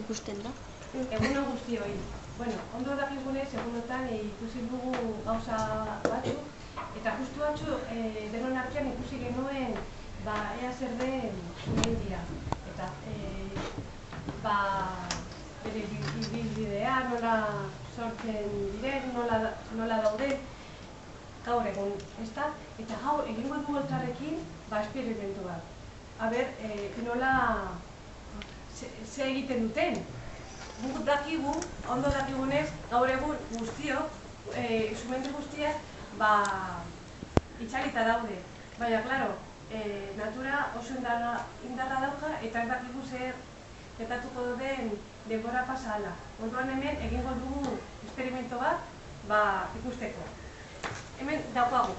ikusten da. Egunon guztioi. Bueno, ondo dakigunez, egunotan ikusi dugu gauza batzuk, eta justu batzuk denon artean ikusi genuen ea zer den Zumendia. Eta bere ibilbidea, nola sortzen diren, nola daude gaur egun, ezta? Eta gaur egingo dugu elkarrekin esperimentu bat. Nola ze egiten duten. Guk dakigu, ondo dakigunez, gaur egun guztiok, Sumendi guztiak, itxalita daude. Baina, klaro, natura oso indarra dauka eta ez dakigu zer gertatuko den denbora pasa ahala. Orduan hemen egingo dugu esperimentu bat ikusteko. Hemen daukagu.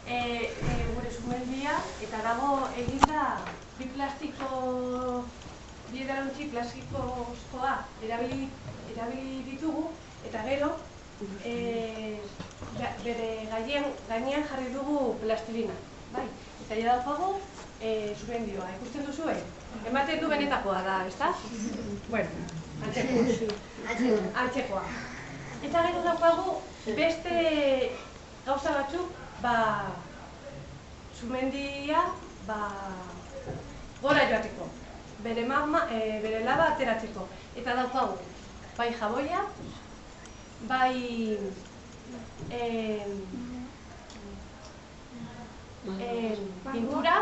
Gure Sumendia eta dago eginda bi edalontzi plastikozkoa erabili ditugu eta gero bere gainean jarri dugu plastilina. Eta ja daukagu Sumendioa. Ikusten duzue? Ematen du benetakoa da, ezta? Bueno, antzekoa. Eta gero daukagu beste gauza batzuk Sumendia gora joateko. Bere laba ateratzeko. Eta daukagu, bai jaboia, bai pintura,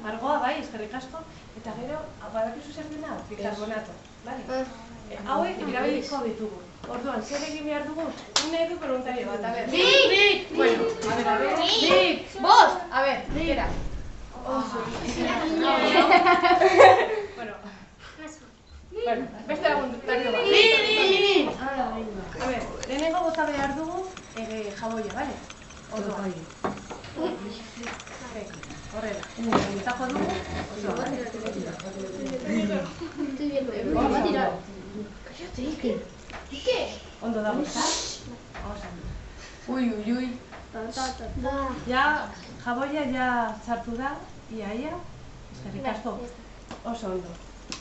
margoa, bai, eskerrik asko, eta gero, badakizu zer dena, bikarbonato. Hauek erabiliko ditugu. Orduan, zer egin behar dugu? Nahi du voluntario bat, a ber. Nik! Bueno, a ber. Nik! Bost! A ber, nikera. Bueno, beste laguntario bat. Ni! A ber, lehenengo bota behar dugu jaboia, bale? Orduan. Horrela. Botako dugu. Ondo dago, eta? Ui. Ja, jaboia ja sartu da, ia. Eskerrik asko. Oso ondo.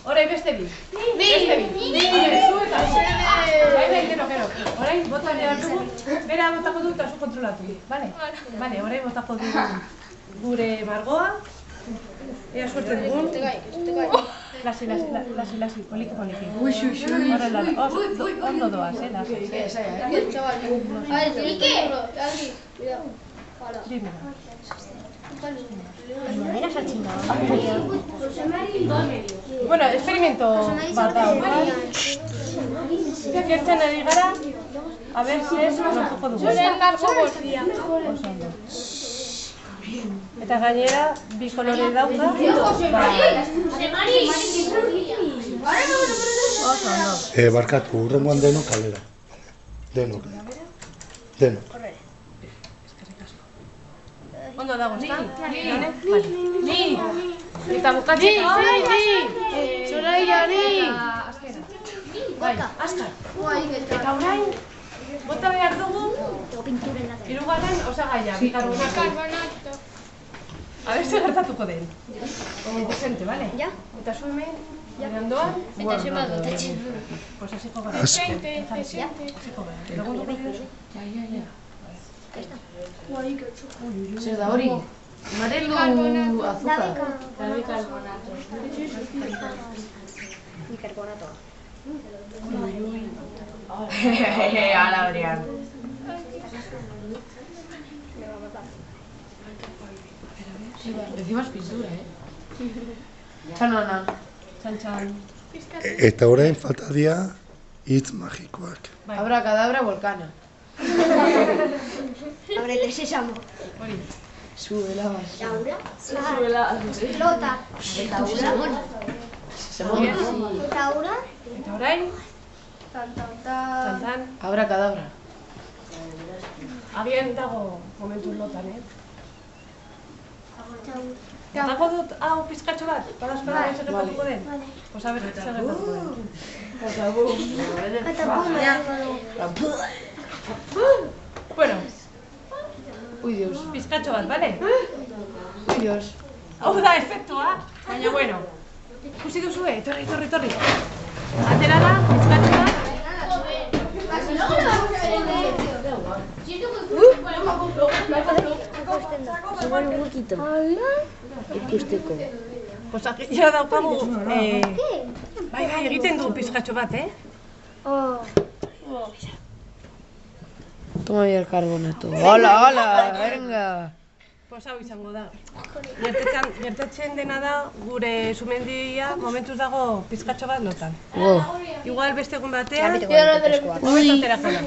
Orain beste bi. Beste bi. Zu eta zu. Gero. Orain bota behar dugu. Bera botako dut eta zu kontrolatu. Bale? Bale, orain botako dugu gure margoa. Ea suerte dugun. Lasi, poliki. Ui. Horrela, ondo doaz, lasi. Dime. Bueno, experimento bat da. Ikertzen ari gara, a ber zer lortuko dugu. Zuren margo guztia. Eta gainera, bi kolore dauka. Barkatu, urrengoan denok kalera. Denok. Ondo dago, ezta? Ni! Eta bukatzeko. Ni! Zoraia, ni! Bai, azkar. Eta orain, bota behar dugu, hirugarren osagaia, bikarbonato. A ber, zer gertatuko den. Decente, bale? Eta zu hemen, bere ondoan. Eta zema dotatzen. Pues hasiko gara. Hasiko gara. Lagunduko dira. Ja. Zer da hori? Marelu azúcar. Bikarbonato. Ala Adrián. Encima es pintura, Txan. Eta orain falta dira hitz magikoak. Abracadabra volcana. Abrete sesamo. Suela. Laura. Lota. Taura. Eta orain, tan. Abracadabra. Agian dago momentu lotan, Botako dut hau pizkatxo bat, badazpada zer gertatuko den? Pues a ber, zer gertatuko den. Bueno. Uy, Dios. Pizkatxo bat, bale? Uy, Dios. Hau da efektua, baina bueno. Ikusi duzue, etorri. Atera da, pizkatxo bat. Ikusteko. Pues ja daukagu, bai, egiten du pizkatxo bat, Toma bicarbonato. Hola, hola, venga. Pues hau izango da. Gertatzen dena da, gure sumendia momentuz dago pizkatxo bat lotan. Igual beste egun batean, Uy. atera jala.